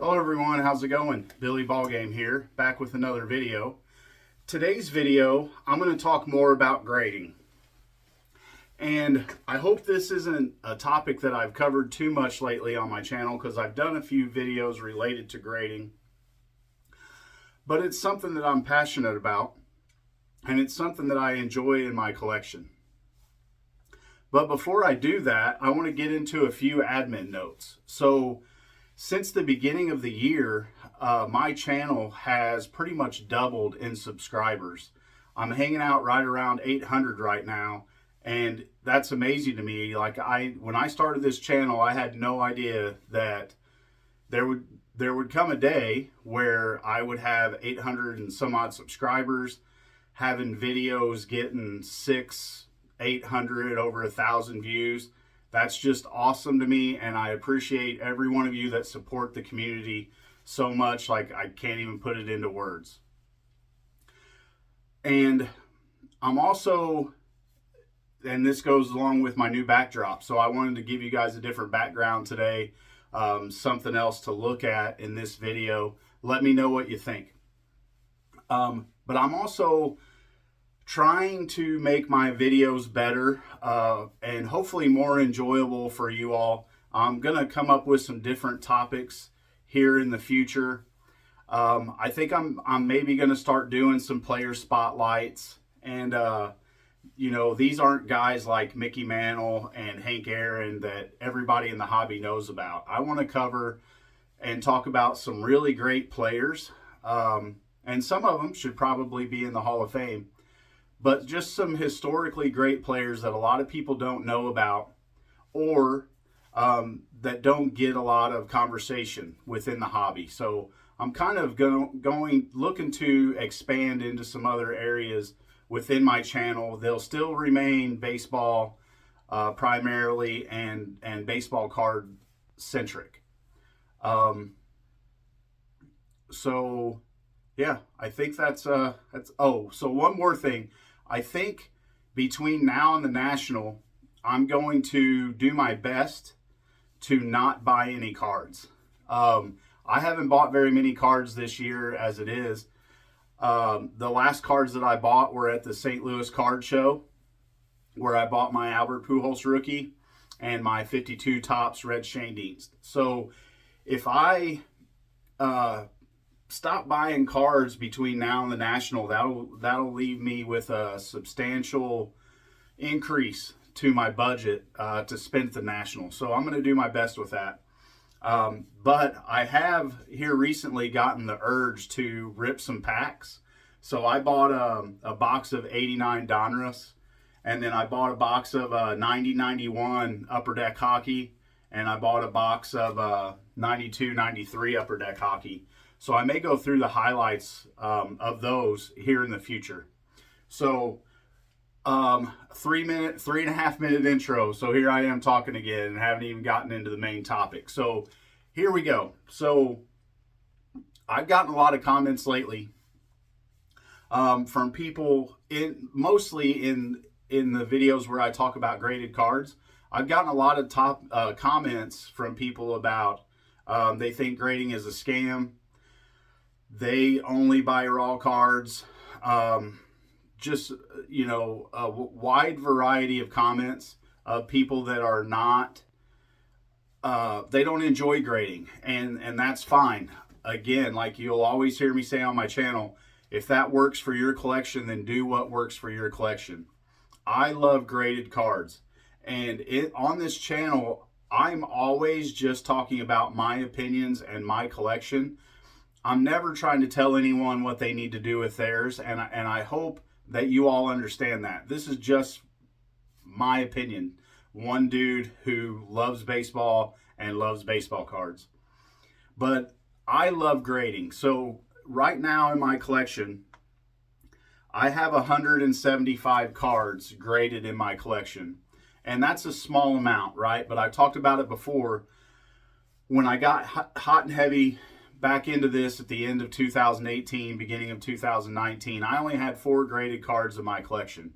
Hello everyone, how's it going? Billy Ballgame here, back with another video. Today's video, I'm going to talk more about grading. And I hope this isn't a topic that I've covered too much lately on my channel because I've done a few videos related to grading. But it's something that I'm passionate about, and it's something that I enjoy in my collection. But before I do that, I want to get into a few admin notes. So, since the beginning of the year, my channel has pretty much doubled in subscribers. I'm hanging out right around 800 right now, and that's amazing to me. When I started this channel, I had no idea that there would come a day where I would have 800 and some odd subscribers, having videos getting 600, 800, over 1,000 views. That's just awesome to me, and I appreciate every one of you that support the community so much, like I can't even put it into words. And I'm also, and this goes along with my new backdrop, so I wanted to give you guys a different background today, something else to look at in this video. Let me know what you think. But I'm also trying to make my videos better and hopefully more enjoyable for you all. I'm going to come up with some different topics here in the future. I think I'm maybe going to start doing some player spotlights. And, these aren't guys like Mickey Mantle and Hank Aaron that everybody in the hobby knows about. I want to cover and talk about some really great players. And some of them should probably be in the Hall of Fame. But just some historically great players that a lot of people don't know about, or that don't get a lot of conversation within the hobby. So I'm kind of looking to expand into some other areas within my channel. They'll still remain baseball primarily and baseball card centric. So yeah, I think that's oh, so one more thing. I think between now and the National, I'm going to do my best to not buy any cards. I haven't bought very many cards this year as it is. The last cards that I bought were at the St. Louis Card Show, where I bought my Albert Pujols rookie and my 52 Topps Red Shandings. So if I stop buying cards between now and the National, that'll leave me with a substantial increase to my budget to spend at the National. So I'm going to do my best with that. But I have here recently gotten the urge to rip some packs. So I bought a box of 89 Donruss, and then I bought a box of 90-91 Upper Deck Hockey, and I bought a box of 92-93 Upper Deck Hockey. So I may go through the highlights of those here in the future. So 3.5 minute intro. So here I am talking again and haven't even gotten into the main topic. So here we go. So I've gotten a lot of comments lately from people mostly in the videos where I talk about graded cards. I've gotten a lot of comments from people about they think grading is a scam. They only buy raw cards. Just, a wide variety of comments of people that are not, they don't enjoy grading. And that's fine. Again, like you'll always hear me say on my channel, if that works for your collection, then do what works for your collection. I love graded cards. And on this channel, I'm always just talking about my opinions and my collection. I'm never trying to tell anyone what they need to do with theirs, and I hope that you all understand that. This is just my opinion. One dude who loves baseball and loves baseball cards. But I love grading. So right now in my collection, I have 175 cards graded in my collection. And that's a small amount, right? But I've talked about it before. When I got hot and heavy back into this at the end of 2018, beginning of 2019, I only had 4 graded cards in my collection.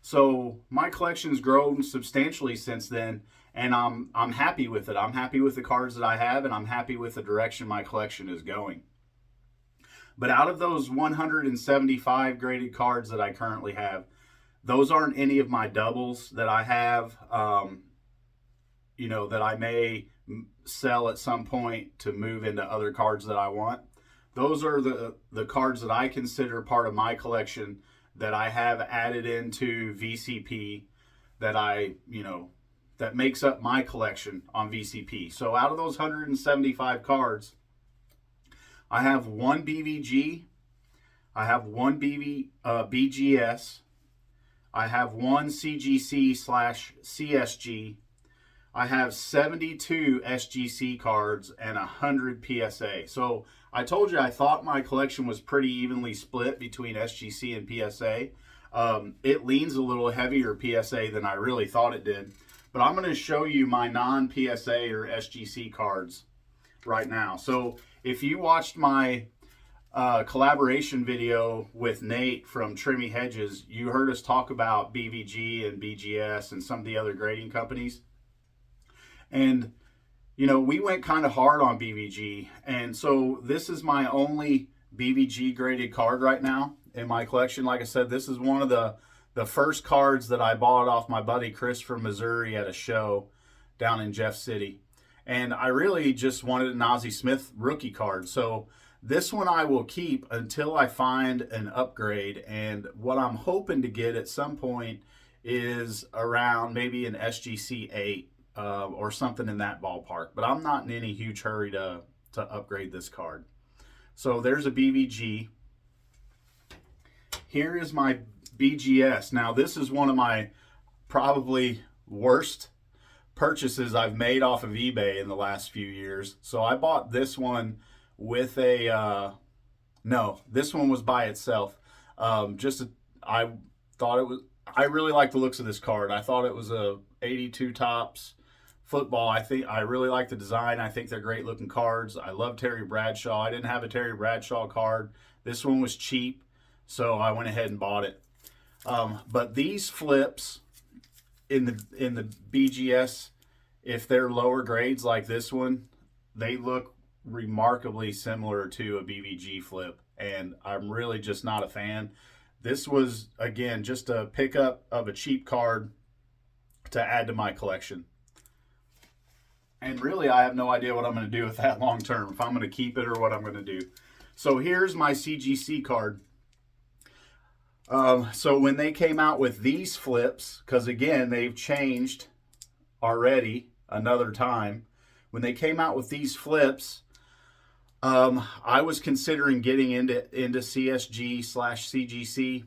So my collection's grown substantially since then, and I'm happy with it. I'm happy with the cards that I have, and I'm happy with the direction my collection is going. But out of those 175 graded cards that I currently have, those aren't any of my doubles that I have, that I may sell at some point to move into other cards that I want. Those are the cards that I consider part of my collection that I have added into VCP that that makes up my collection on VCP. So out of those 175 cards, I have one BVG, I have one BGS, I have one CGC/CSG, I have 72 SGC cards, and 100 PSA. So I told you I thought my collection was pretty evenly split between SGC and PSA. It leans a little heavier PSA than I really thought it did. But I'm going to show you my non-PSA or SGC cards right now. So if you watched my collaboration video with Nate from Trimmy Hedges, you heard us talk about BVG and BGS and some of the other grading companies. And, we went kind of hard on BVG. And so this is my only BVG graded card right now in my collection. Like I said, this is one of the first cards that I bought off my buddy Chris from Missouri at a show down in Jeff City. And I really just wanted an Ozzie Smith rookie card. So this one I will keep until I find an upgrade. And what I'm hoping to get at some point is around maybe an SGC 8 or something in that ballpark. But I'm not in any huge hurry to upgrade this card. So there's a BVG. Here is my BGS. Now this is one of my probably worst purchases I've made off of eBay in the last few years. So I bought this one with this one was by itself. I really like the looks of this card. I thought it was a 82 Topps football. I really like the design. I think they're great looking cards. I love Terry Bradshaw. I didn't have a Terry Bradshaw card. This one was cheap, so I went ahead and bought it. But these flips in the BGS, if they're lower grades like this one, they look remarkably similar to a BVG flip, and I'm really just not a fan. This was, again, just a pickup of a cheap card to add to my collection. And really, I have no idea what I'm going to do with that long term, if I'm going to keep it or what I'm going to do. So here's my CGC card. So when they came out with these flips, because again, they've changed already another time. When they came out with these flips, I was considering getting into CSG/CGC.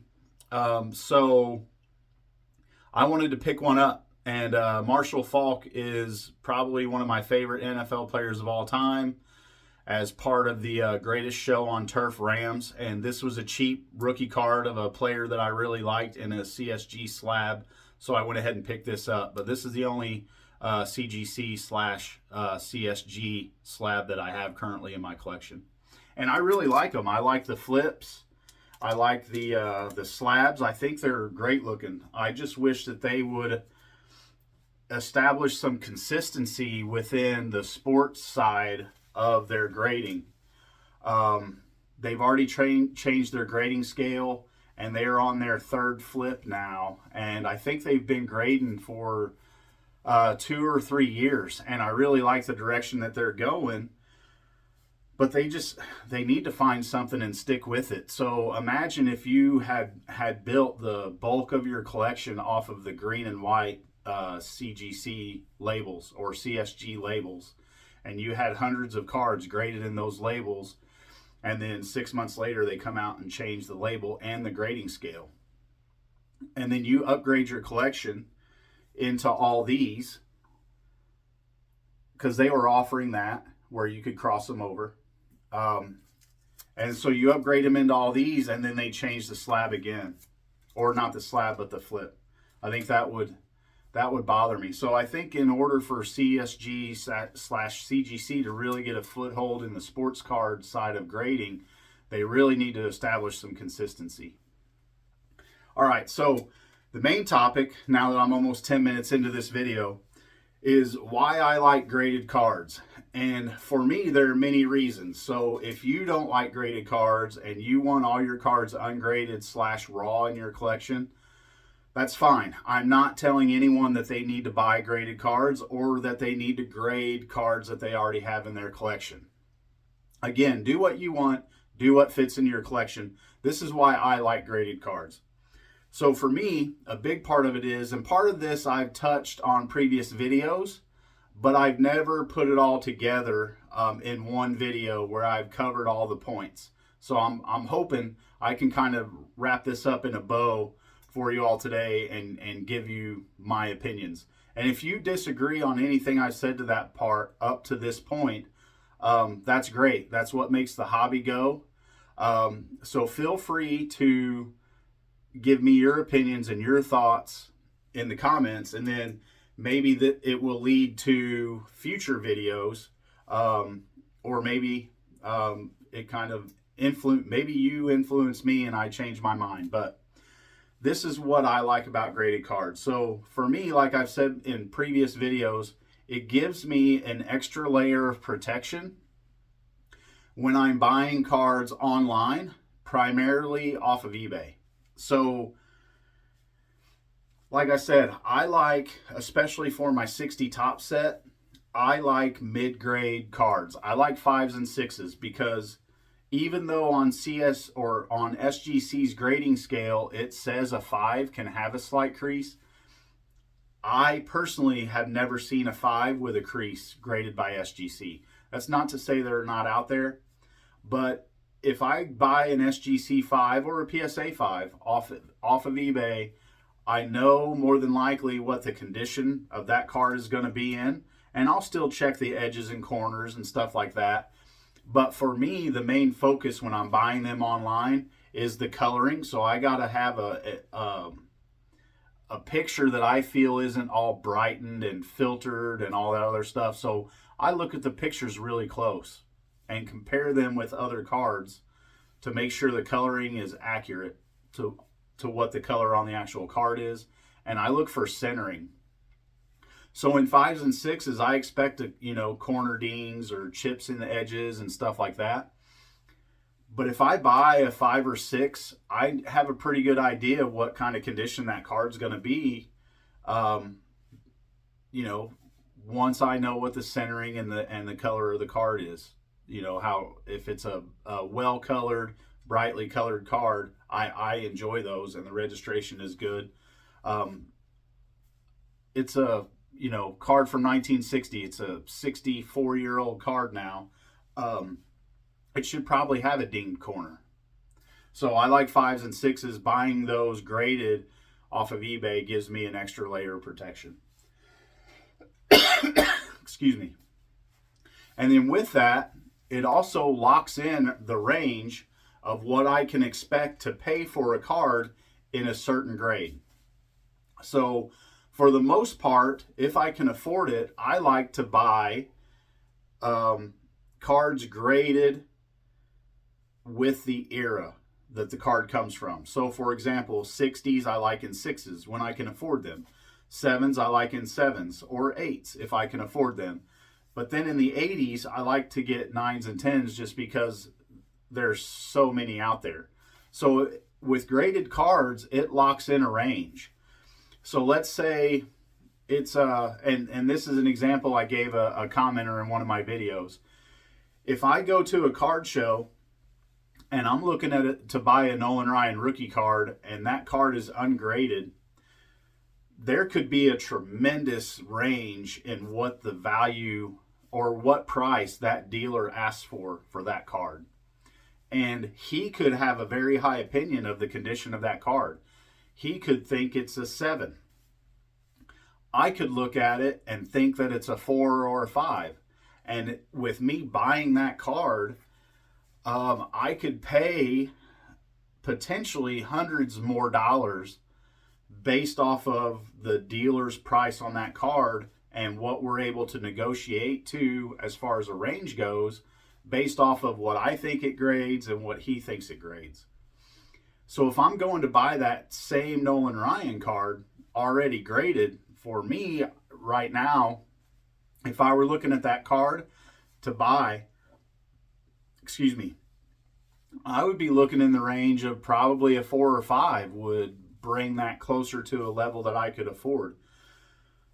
So I wanted to pick one up. And Marshall Faulk is probably one of my favorite NFL players of all time, as part of the Greatest Show on Turf Rams. And this was a cheap rookie card of a player that I really liked in a CSG slab. So I went ahead and picked this up. But this is the only CGC/CSG slab that I have currently in my collection. And I really like them. I like the flips. I like the slabs. I think they're great looking. I just wish that they would establish some consistency within the sports side of their grading. They've already changed their grading scale, and they are on their third flip now. And I think they've been grading for 2 or 3 years, and I really like the direction that they're going. But they need to find something and stick with it. So imagine if you had built the bulk of your collection off of the green and white CGC labels or CSG labels, and you had hundreds of cards graded in those labels, and then 6 months later they come out and change the label and the grading scale, and then you upgrade your collection into all these, because they were offering that where you could cross them over, and so you upgrade them into all these, and then they change the slab again, or not the slab but the flip. I think that would bother me. So I think in order for CSG/CGC to really get a foothold in the sports card side of grading, they really need to establish some consistency. All right, so the main topic, now that I'm almost 10 minutes into this video, is why I like graded cards. And for me, there are many reasons. So if you don't like graded cards and you want all your cards ungraded / raw in your collection, that's fine. I'm not telling anyone that they need to buy graded cards or that they need to grade cards that they already have in their collection. Again, do what you want, do what fits in your collection. This is why I like graded cards. So for me, a big part of it is, and part of this I've touched on previous videos, but I've never put it all together in one video where I've covered all the points. So I'm hoping I can kind of wrap this up in a bow for you all today and give you my opinions. And if you disagree on anything I said to that part up to this point, that's great. That's what makes the hobby go. So feel free to give me your opinions and your thoughts in the comments, and then maybe that it will lead to future videos, or maybe it kind of maybe you influence me and I change my mind. But this is what I like about graded cards. So for me, like I've said in previous videos, it gives me an extra layer of protection when I'm buying cards online, primarily off of eBay. So, like I said, I like, especially for my 60 top set, I like mid-grade cards. I like 5s and 6s because even though on CS or on SGC's grading scale, it says a 5 can have a slight crease, I personally have never seen a 5 with a crease graded by SGC. That's not to say they're not out there, but if I buy an SGC 5 or a PSA 5 off of eBay, I know more than likely what the condition of that card is going to be in, and I'll still check the edges and corners and stuff like that. But for me, the main focus when I'm buying them online is the coloring. So I got to have a picture that I feel isn't all brightened and filtered and all that other stuff. So I look at the pictures really close and compare them with other cards to make sure the coloring is accurate to what the color on the actual card is. And I look for centering. So in 5s and 6s, I expect corner dings or chips in the edges and stuff like that. But if I buy a 5 or 6, I have a pretty good idea of what kind of condition that card's going to be. Once I know what the centering and the color of the card is. How if it's a well-colored, brightly colored card, I enjoy those, and the registration is good. It's a card from 1960. It's a 64-year-old card now. It should probably have a dinged corner. So I like 5s and 6s. Buying those graded off of eBay gives me an extra layer of protection. Excuse me. And then with that, it also locks in the range of what I can expect to pay for a card in a certain grade. So for the most part, if I can afford it, I like to buy cards graded with the era that the card comes from. So for example, 60s I like in 6s when I can afford them. 7s I like in 7s or 8s if I can afford them. But then in the 80s, I like to get 9s and 10s just because there's so many out there. So with graded cards, it locks in a range. So let's say it's and this is an example I gave a commenter in one of my videos. If I go to a card show and I'm looking at it to buy a Nolan Ryan rookie card and that card is ungraded, there could be a tremendous range in what the value or what price that dealer asks for that card. And he could have a very high opinion of the condition of that card. He could think it's a 7. I could look at it and think that it's a 4 or a 5. And with me buying that card, I could pay potentially hundreds more dollars based off of the dealer's price on that card and what we're able to negotiate to as far as a range goes, based off of what I think it grades and what he thinks it grades. So if I'm going to buy that same Nolan Ryan card already graded, for me right now, If I were looking at that card to buy, excuse me, I would be looking in the range of probably a 4 or 5 would bring that closer to a level that I could afford.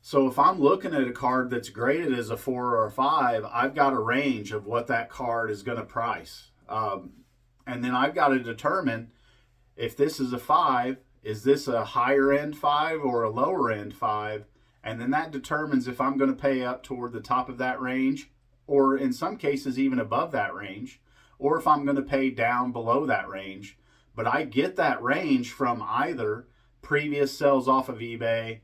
So if I'm looking at a card that's graded as a 4 or a 5, I've got a range of what that card is going to price. And then I've got to determine if this is a 5, is this a higher end 5 or a lower end 5? And then that determines if I'm going to pay up toward the top of that range, or in some cases even above that range, or if I'm going to pay down below that range. But I get that range from either previous sales off of eBay,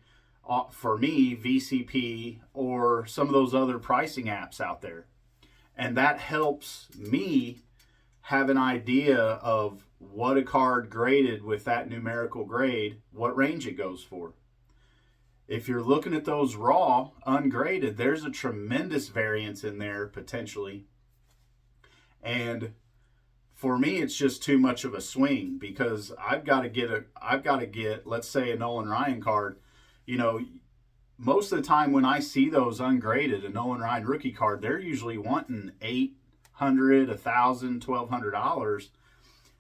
for me, VCP, or some of those other pricing apps out there. And that helps me have an idea of what a card graded with that numerical grade, what range it goes for. If you're looking at those raw, ungraded, there's a tremendous variance in there potentially. And for me, it's just too much of a swing, because I've got to get, let's say, a Nolan Ryan card. You know, most of the time when I see those ungraded, a Nolan Ryan rookie card, they're usually wanting $800, $1,000, $1,200.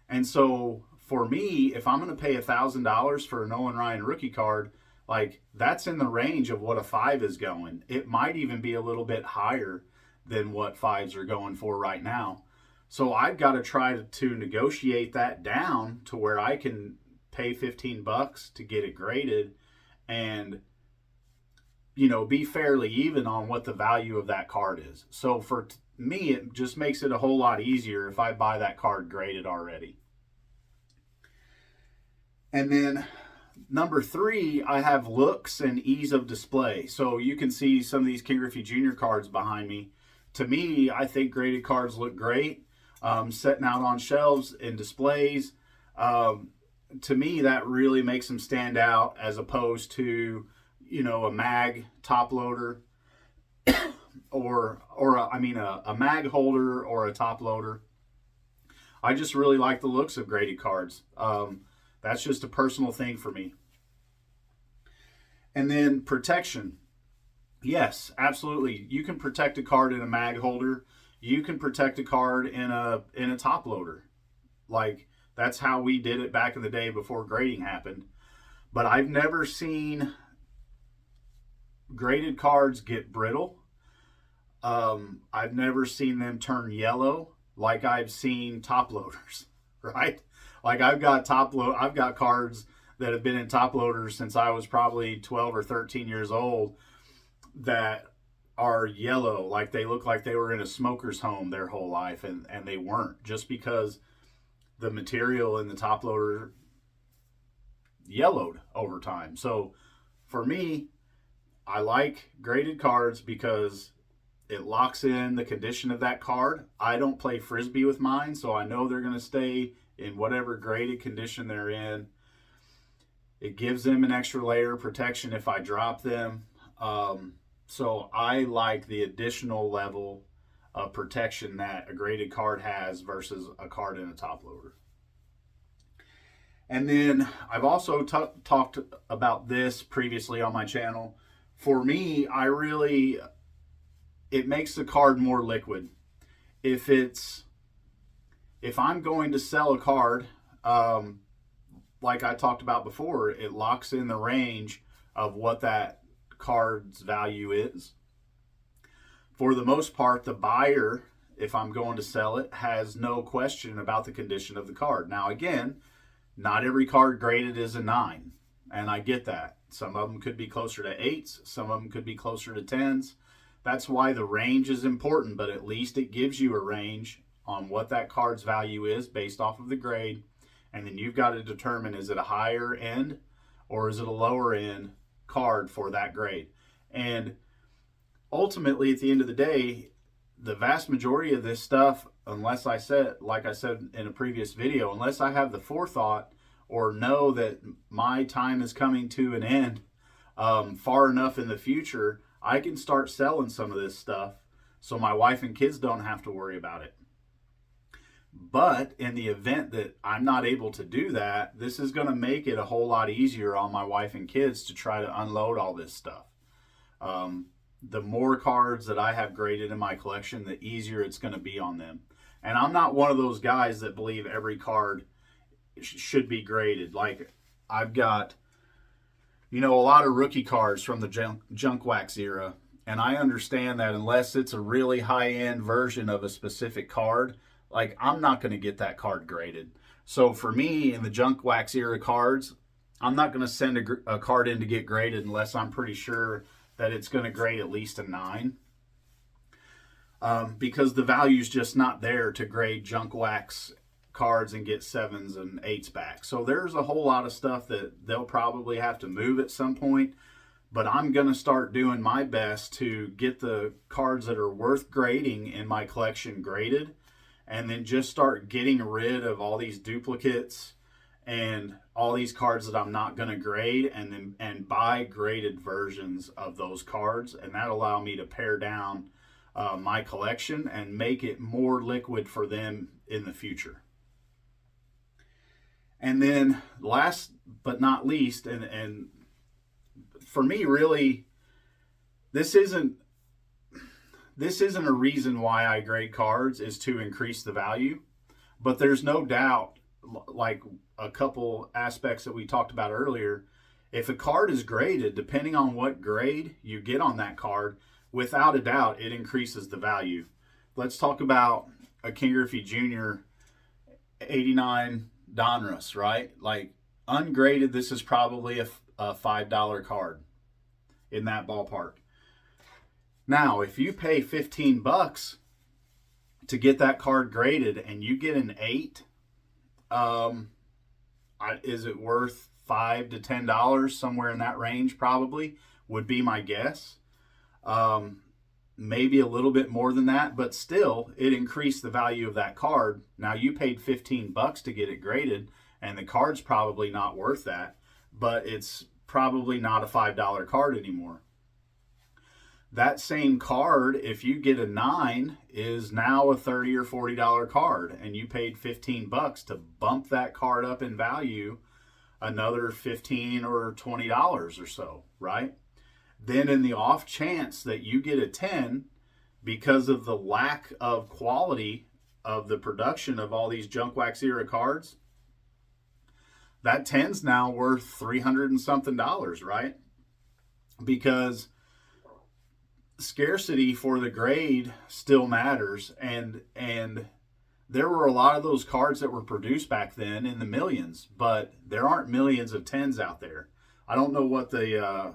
And so for me, if I'm going to pay $1,000 for a Nolan Ryan rookie card, like, that's in the range of what a 5 is going. It might even be a little bit higher than what 5s are going for right now. So I've got to try to negotiate that down to where I can pay $15 to get it graded and, you know, be fairly even on what the value of that card is. So for me, it just makes it a whole lot easier if I buy that card graded already. And then number 3, I have looks and ease of display. So you can see some of these King Griffey Jr. cards behind me. To me, I think graded cards look great, setting out on shelves in displays. To me, that really makes them stand out, as opposed to, you know, a mag top loader or a mag holder or a top loader. I just really like the looks of graded cards. That's just a personal thing for me. And then protection. Yes, absolutely. You can protect a card in a mag holder. You can protect a card in a top loader. Like, that's how we did it back in the day before grading happened. But I've never seen graded cards get brittle. I've never seen them turn yellow like I've seen top loaders, right? Like, I've got cards that have been in top loaders since I was probably 12 or 13 years old that are yellow, like they look like they were in a smoker's home their whole life, and they weren't, just because the material in the top loader yellowed over time. So for me, I like graded cards because it locks in the condition of that card. I don't play Frisbee with mine, so I know they're going to stay in whatever graded condition they're in. It gives them an extra layer of protection if I drop them. So I like the additional level of protection that a graded card has versus a card in a top loader. And then I've also talked about this previously on my channel. For me, it makes the card more liquid. If I'm going to sell a card, like I talked about before, it locks in the range of what that card's value is. For the most part, the buyer, if I'm going to sell it, has no question about the condition of the card. Now, again, not every card graded is a 9, and I get that. Some of them could be closer to 8s, some of them could be closer to 10s. That's why the range is important, but at least it gives you a range on what that card's value is based off of the grade. And then you've got to determine, is it a higher end or is it a lower end card for that grade? And ultimately, at the end of the day, the vast majority of this stuff, unless I said, like I said in a previous video, unless I have the forethought or know that my time is coming to an end far enough in the future, I can start selling some of this stuff so my wife and kids don't have to worry about it. But in the event that I'm not able to do that, this is going to make it a whole lot easier on my wife and kids to try to unload all this stuff. the more cards that I have graded in my collection, the easier it's going to be on them. And I'm not one of those guys that believe every card should be graded. Like, I've got, a lot of rookie cards from the junk wax era. And I understand that unless it's a really high-end version of a specific card, like, I'm not going to get that card graded. So for me, in the junk wax era cards, I'm not going to send a card in to get graded unless I'm pretty sure that it's going to grade at least a 9. Because the value's just not there to grade junk wax cards and get 7s and 8s back. So there's a whole lot of stuff that they'll probably have to move at some point. But I'm going to start doing my best to get the cards that are worth grading in my collection graded, and then just start getting rid of all these duplicates and all these cards that I'm not going to grade, and buy graded versions of those cards. And that'll allow me to pare down my collection and make it more liquid for them in the future. And then last but not least, and for me, really, this isn't a reason why I grade cards, is to increase the value. But there's no doubt, like a couple aspects that we talked about earlier, if a card is graded, depending on what grade you get on that card, without a doubt, it increases the value. Let's talk about a King Griffey Jr. 89 Donruss, right? Like, ungraded, this is probably a $5 card, in that ballpark. Now, if you pay $15 to get that card graded and you get an 8, is it worth $5 to $10? Somewhere in that range, probably, would be my guess. Maybe a little bit more than that, but still, it increased the value of that card. Now, you paid $15 to get it graded, and the card's probably not worth that, but it's probably not a $5 card anymore. That same card, if you get a 9, is now a $30 or $40 card, and you paid $15 to bump that card up in value another $15 or $20 or so, right? Then in the off chance that you get a 10, because of the lack of quality of the production of all these junk wax era cards, that 10's now worth $300 and something, right? Because scarcity for the grade still matters, and there were a lot of those cards that were produced back then in the millions, but there aren't millions of 10s out there. I don't know what the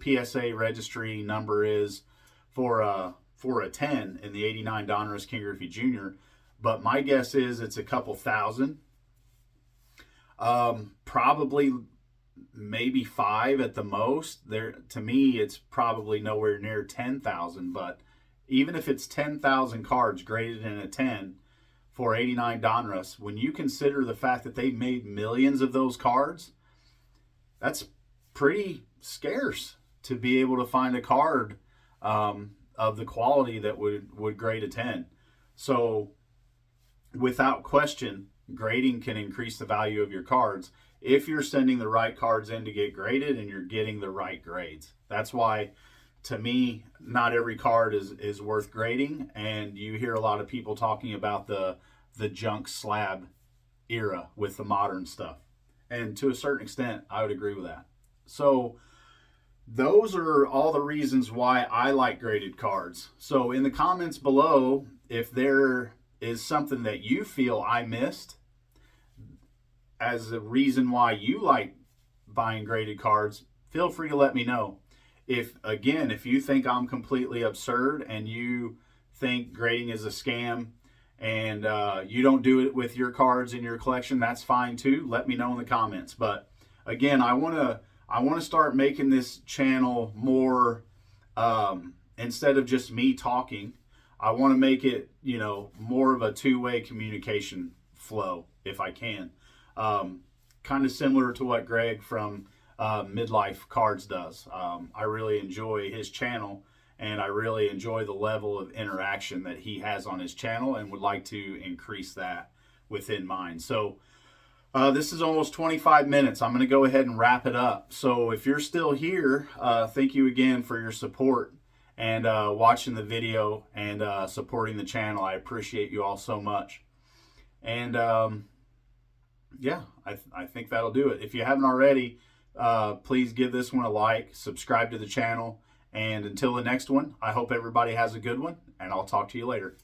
PSA registry number is for a 10 in the 89 Donruss King Griffey Jr., but my guess is it's a couple thousand. Probably maybe 5 at the most. There, to me, it's probably nowhere near 10,000, but even if it's 10,000 cards graded in a 10 for 89 Donruss, when you consider the fact that they made millions of those cards, that's pretty scarce to be able to find a card of the quality that would grade a 10. So without question, grading can increase the value of your cards if you're sending the right cards in to get graded and you're getting the right grades. That's why, to me, not every card is worth grading, and you hear a lot of people talking about the junk slab era with the modern stuff. And to a certain extent, I would agree with that. So those are all the reasons why I like graded cards. So in the comments below, if there is something that you feel I missed as a reason why you like buying graded cards, feel free to let me know. If you think I'm completely absurd and you think grading is a scam and you don't do it with your cards in your collection, that's fine too. Let me know in the comments. But again, I want to start making this channel more, instead of just me talking, I want to make it, more of a two-way communication flow if I can. Kind of similar to what Greg from Midlife Cards does. I really enjoy his channel, and I really enjoy the level of interaction that he has on his channel, and would like to increase that within mine. So this is almost 25 minutes. I'm going to go ahead and wrap it up. So if you're still here, thank you again for your support. and watching the video and supporting the channel. I appreciate you all so much. And yeah, I think that'll do it. If you haven't already, please give this one a like, subscribe to the channel, and until the next one, I hope everybody has a good one, and I'll talk to you later.